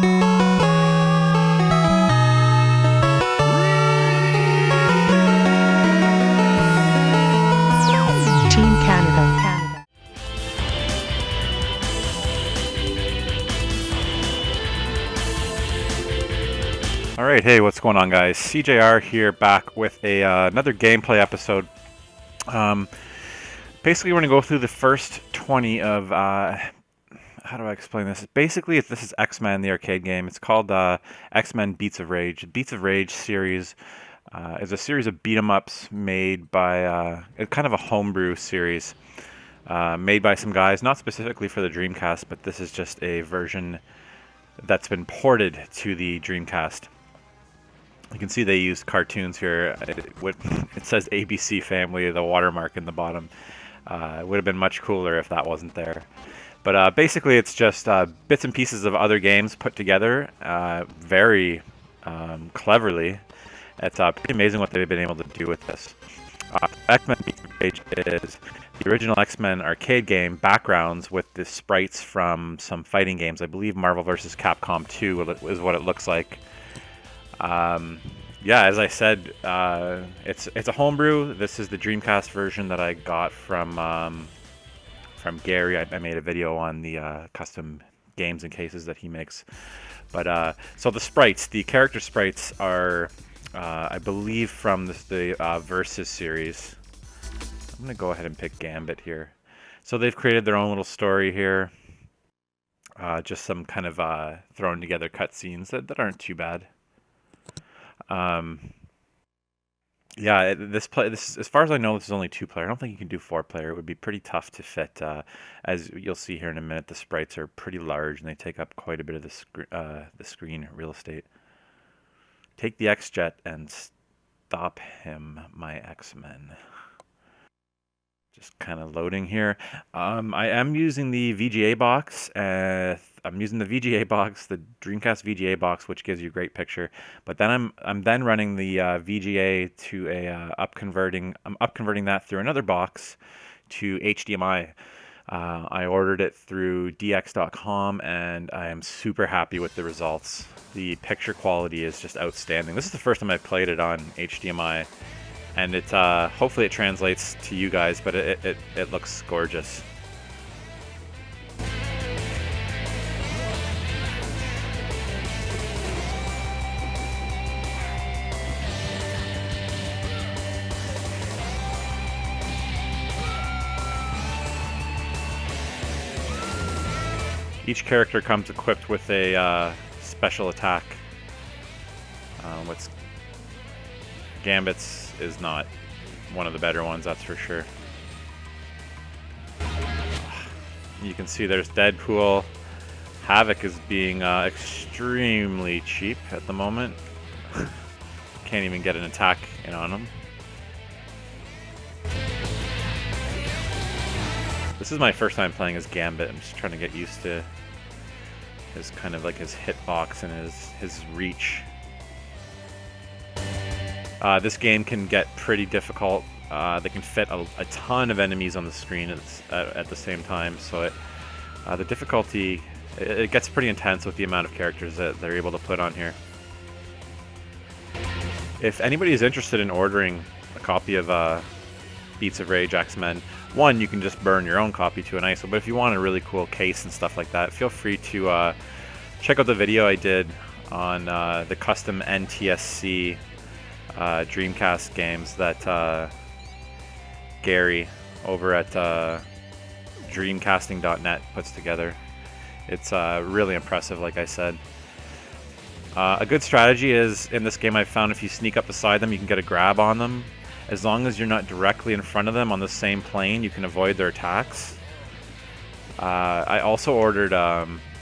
Team Canada. Alright, hey, what's going on, guys? SeeJayAre here, back with another gameplay episode. Basically, we're going to go through the first 20 of, how do I explain this? Basically, this is X-Men, the arcade game. It's called X-Men Beats of Rage. The Beats of Rage series is a series of beat-em-ups made by, kind of a homebrew series, made by some guys, not specifically for the Dreamcast, but this is just a version that's been ported to the Dreamcast. You can see they used cartoons here. It says ABC Family, the watermark in the bottom. It would have been much cooler if that wasn't there. But basically, it's just bits and pieces of other games put together very cleverly. It's pretty amazing what they've been able to do with this. X-Men Beats of Rage is the original X-Men arcade game backgrounds with the sprites from some fighting games. I believe Marvel vs. Capcom 2 is what it looks like. Yeah, as I said, it's a homebrew. This is the Dreamcast version that I got from Gary. I made a video on the custom games and cases that he makes. But so the sprites, the character sprites are, I believe, from the Versus series. I'm gonna go ahead and pick Gambit here. So they've created their own little story here. Just some kind of thrown together cutscenes that aren't too bad. Yeah, this as far as I know, this is only 2-player. I don't think you can do 4-player. It would be pretty tough to fit. As you'll see here in a minute, the sprites are pretty large and they take up quite a bit of the screen real estate. Take the X-Jet and stop him, my X-Men. Just kind of loading here. I am using the VGA box. I'm using the VGA box, the Dreamcast VGA box, which gives you a great picture. But then I'm then running the VGA to I'm upconverting that through another box to HDMI. I ordered it through DX.com, and I am super happy with the results. The picture quality is just outstanding. This is the first time I've played it on HDMI. And it hopefully it translates to you guys, but it looks gorgeous. Each character comes equipped with a special attack. What's Gambit's is not one of the better ones, that's for sure. You can see there's Deadpool. Havoc is being extremely cheap at the moment. Can't even get an attack in on him. This is my first time playing as Gambit. I'm just trying to get used to his kind of like his hitbox and his reach. This game can get pretty difficult. They can fit a ton of enemies on the screen at the same time, so the difficulty, it gets pretty intense with the amount of characters that they're able to put on here. If anybody is interested in ordering a copy of Beats of Rage X-Men, one, you can just burn your own copy to an ISO, but if you want a really cool case and stuff like that, feel free to check out the video I did on the custom NTSC Dreamcast games that Gary over at dreamcasting.net puts together. It's really impressive, like I said. A good strategy is, in this game I've found, if you sneak up beside them, you can get a grab on them. As long as you're not directly in front of them on the same plane, you can avoid their attacks. I also ordered,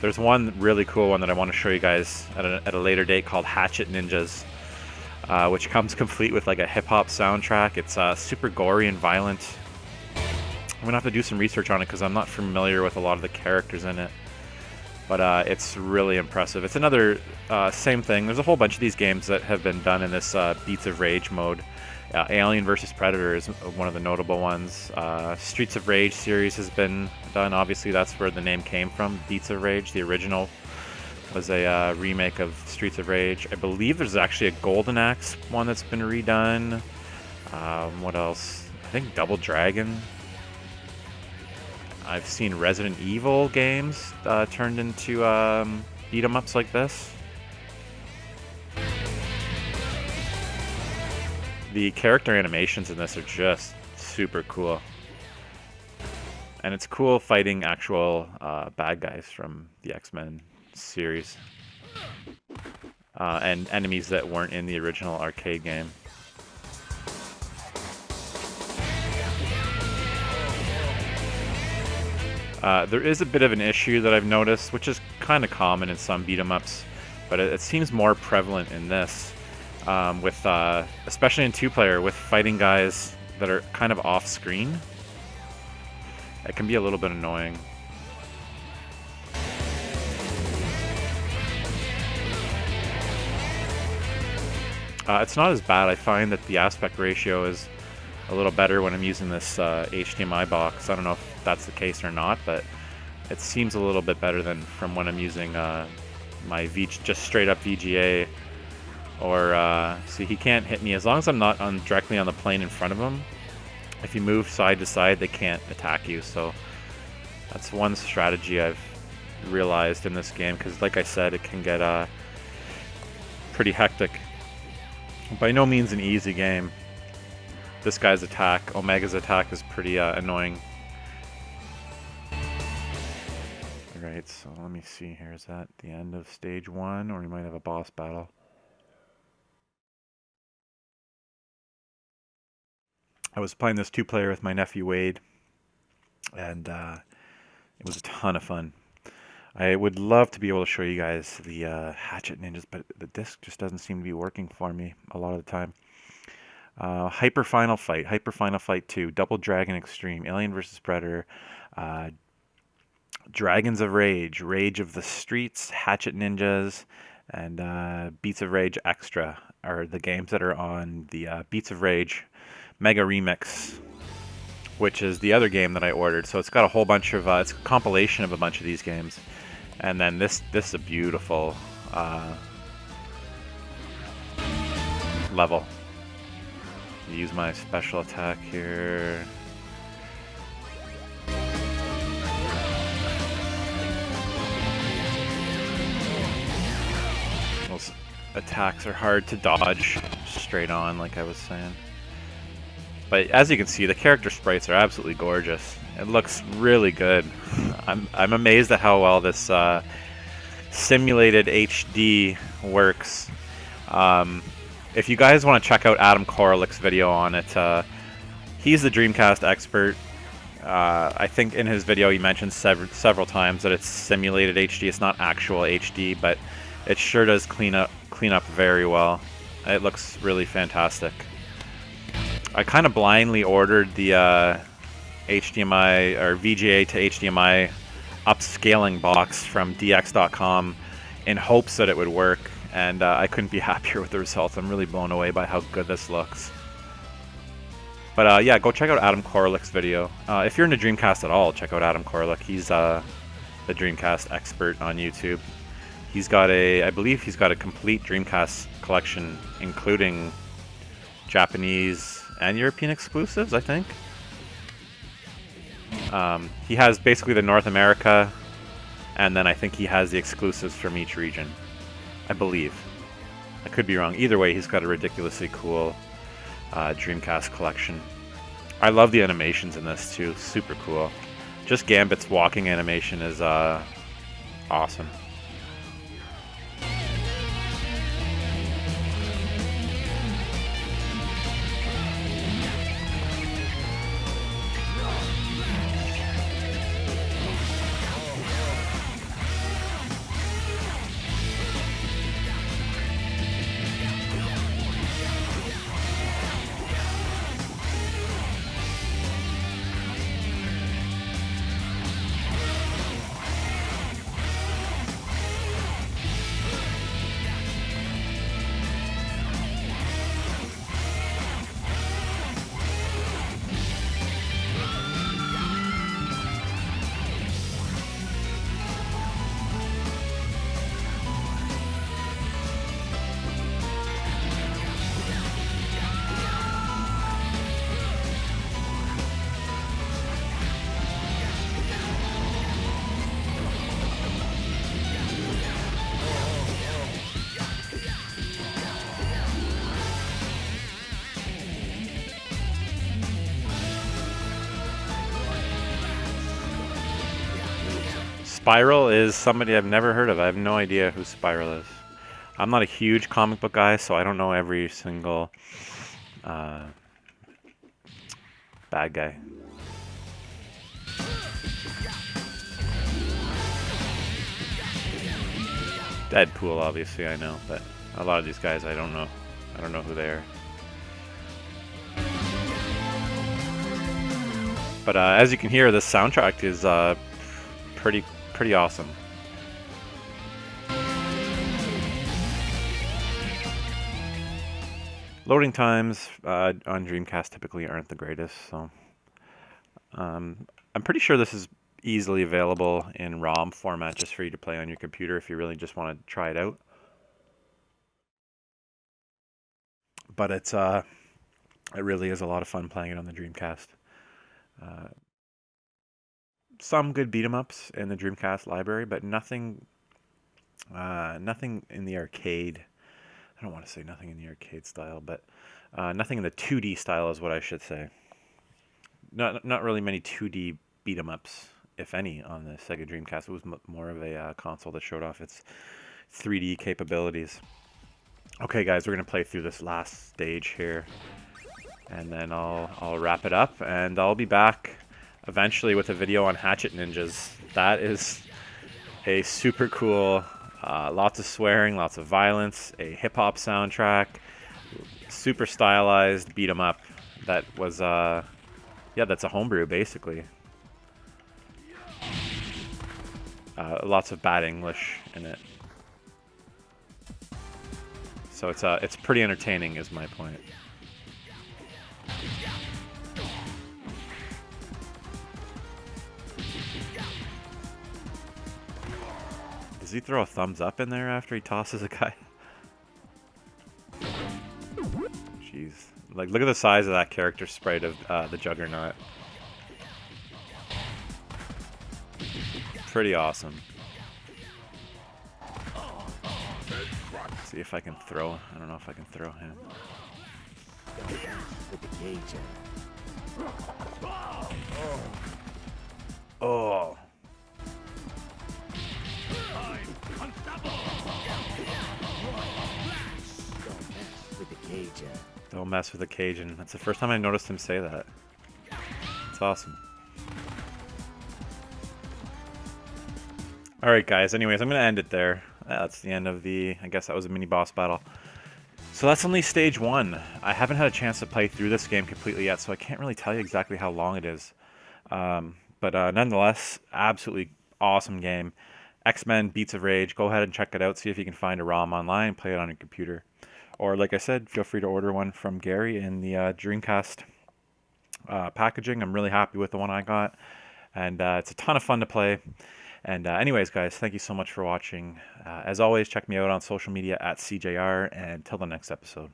there's one really cool one that I want to show you guys at a later date called Hatchet Ninjas. Which comes complete with like a hip-hop soundtrack. It's super gory and violent. I'm gonna have to do some research on it because I'm not familiar with a lot of the characters in it. But it's really impressive. It's another same thing. There's a whole bunch of these games that have been done in this Beats of Rage mode. Alien vs. Predator is one of the notable ones. Streets of Rage series has been done. Obviously, that's where the name came from. Beats of Rage, the original was a remake of Streets of Rage. I believe there's actually a Golden Axe one that's been redone. What else? I think Double Dragon. I've seen Resident Evil games turned into beat-em-ups like this. The character animations in this are just super cool. And it's cool fighting actual bad guys from the X-Men series. And enemies that weren't in the original arcade game. There is a bit of an issue that I've noticed, which is kind of common in some beat-em-ups, but it seems more prevalent in this, with especially in two-player, with fighting guys that are kind of off-screen. It can be a little bit annoying. It's not as bad. I find that the aspect ratio is a little better when I'm using this HDMI box. I don't know if that's the case or not, but it seems a little bit better than from when I'm using my just straight up VGA. Or see, he can't hit me as long as I'm not directly on the plane in front of him. If you move side to side, they can't attack you. So that's one strategy I've realized in this game, because like I said, it can get pretty hectic. By no means an easy game. This guy's attack, Omega's attack, is pretty annoying. Alright, so let me see here. Is that the end of stage 1, or we might have a boss battle? I was playing this two-player with my nephew Wade, and it was a ton of fun. I would love to be able to show you guys the Hatchet Ninjas, but the disc just doesn't seem to be working for me a lot of the time. Hyper Final Fight 2, Double Dragon Extreme, Alien vs. Predator, Dragons of Rage, Rage of the Streets, Hatchet Ninjas, and Beats of Rage Extra are the games that are on the Beats of Rage Mega Remix, which is the other game that I ordered. So it's got a whole bunch of, it's a compilation of a bunch of these games. And then this is a beautiful level. Use my special attack here. Those attacks are hard to dodge straight on, like I was saying. But as you can see, the character sprites are absolutely gorgeous. It looks really good. I'm amazed at how well this simulated HD works. If you guys want to check out Adam Korolick's video on it, he's the Dreamcast expert. I think in his video he mentioned several times that it's simulated HD. It's not actual HD, but it sure does clean up very well. It looks really fantastic. I kind of blindly ordered the HDMI or VGA to HDMI upscaling box from DX.com in hopes that it would work, and I couldn't be happier with the results. I'm really blown away by how good this looks. But yeah, go check out Adam Korolick's video. If you're into Dreamcast at all, check out Adam Korolick. He's the Dreamcast expert on YouTube. He's got I believe he's got a complete Dreamcast collection, including Japanese and European exclusives, I think. He has basically the North America, and then I think he has the exclusives from each region, I believe. I could be wrong. Either way, he's got a ridiculously cool Dreamcast collection. I love the animations in this too. Super cool. Just Gambit's walking animation is awesome. Spiral is somebody I've never heard of. I have no idea who Spiral is. I'm not a huge comic book guy, so I don't know every single bad guy. Deadpool, obviously, I know, but a lot of these guys I don't know. I don't know who they are. But as you can hear, this soundtrack is pretty awesome. Loading times on Dreamcast typically aren't the greatest, so I'm pretty sure this is easily available in ROM format just for you to play on your computer if you really just want to try it out. But it really is a lot of fun playing it on the Dreamcast. Some good beat 'em ups in the Dreamcast library, but nothing in the arcade. I don't want to say nothing in the arcade style, but nothing in the 2D style is what I should say. Not really many 2D beat 'em ups, if any, on the Sega Dreamcast. It was more of a console that showed off its 3D capabilities. Okay, guys, we're gonna play through this last stage here, and then I'll wrap it up, and I'll be back eventually with a video on Hatchet Ninjas. That is a super cool, lots of swearing, lots of violence, a hip-hop soundtrack, super stylized beat 'em up that was yeah, that's a homebrew basically. Lots of bad English in it, so it's pretty entertaining is my point. Does he throw a thumbs up in there after he tosses a guy? Jeez. Like, look at the size of that character sprite of the Juggernaut. Pretty awesome. Let's see if I can throw. I don't know if I can throw him. Oh. Don't mess with the Cajun. That's the first time I noticed him say that. It's awesome. Alright guys, anyways, I'm going to end it there. That's the end of the, I guess that was a mini boss battle. So that's only stage 1. I haven't had a chance to play through this game completely yet, so I can't really tell you exactly how long it is. But nonetheless, absolutely awesome game. X-Men Beats of Rage. Go ahead and check it out. See if you can find a ROM online. Play it on your computer. Or, like I said, feel free to order one from Gary in the Dreamcast packaging. I'm really happy with the one I got. And it's a ton of fun to play. And anyways, guys, thank you so much for watching. As always, check me out on social media at SeeJayAre. And until the next episode.